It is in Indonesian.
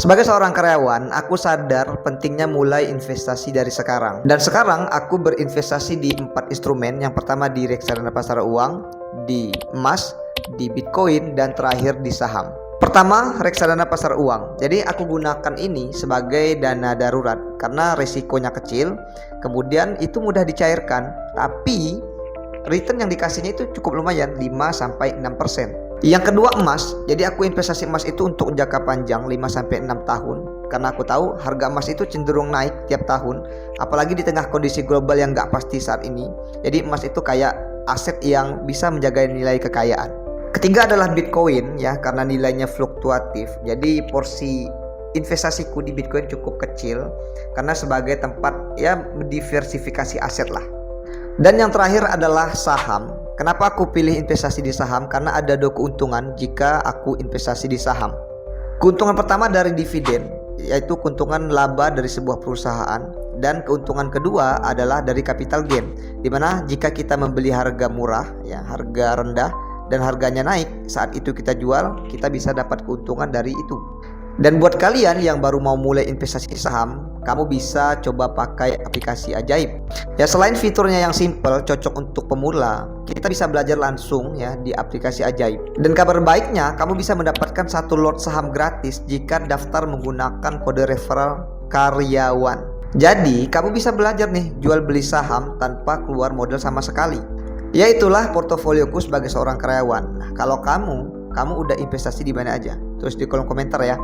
Sebagai seorang karyawan, aku sadar pentingnya mulai investasi dari sekarang. Dan sekarang aku berinvestasi di 4 instrumen. Yang pertama di reksadana pasar uang, di emas, di Bitcoin, dan terakhir di saham. Pertama, reksadana pasar uang. Jadi aku gunakan ini sebagai dana darurat karena risikonya kecil, kemudian itu mudah dicairkan, tapi return yang dikasihnya itu cukup lumayan, 5-6%. Yang kedua emas. Jadi aku investasi emas itu untuk jangka panjang 5-6 tahun, karena aku tahu harga emas itu cenderung naik tiap tahun, apalagi di tengah kondisi global yang gak pasti saat ini. Jadi emas itu kayak aset yang bisa menjaga nilai kekayaan. Ketiga adalah Bitcoin ya, karena nilainya fluktuatif. Jadi porsi investasiku di Bitcoin cukup kecil karena sebagai tempat ya diversifikasi aset lah. Dan yang terakhir adalah saham. Kenapa aku pilih investasi di saham? Karena ada 2 keuntungan jika aku investasi di saham. Keuntungan pertama dari dividen, yaitu keuntungan laba dari sebuah perusahaan. Dan keuntungan kedua adalah dari capital gain, dimana jika kita membeli harga murah, ya harga rendah, dan harganya naik, saat itu kita jual, kita bisa dapat keuntungan dari itu. Dan buat kalian yang baru mau mulai investasi saham, kamu bisa coba pakai aplikasi Ajaib. Ya, selain fiturnya yang simple, cocok untuk pemula, kita bisa belajar langsung ya di aplikasi Ajaib. Dan kabar baiknya, kamu bisa mendapatkan 1 lot saham gratis jika daftar menggunakan kode referral karyawan. Jadi, kamu bisa belajar nih jual beli saham tanpa keluar modal sama sekali. Ya, itulah portofolioku sebagai seorang karyawan. Nah, kalau kamu udah investasi di mana aja? Terus di kolom komentar ya.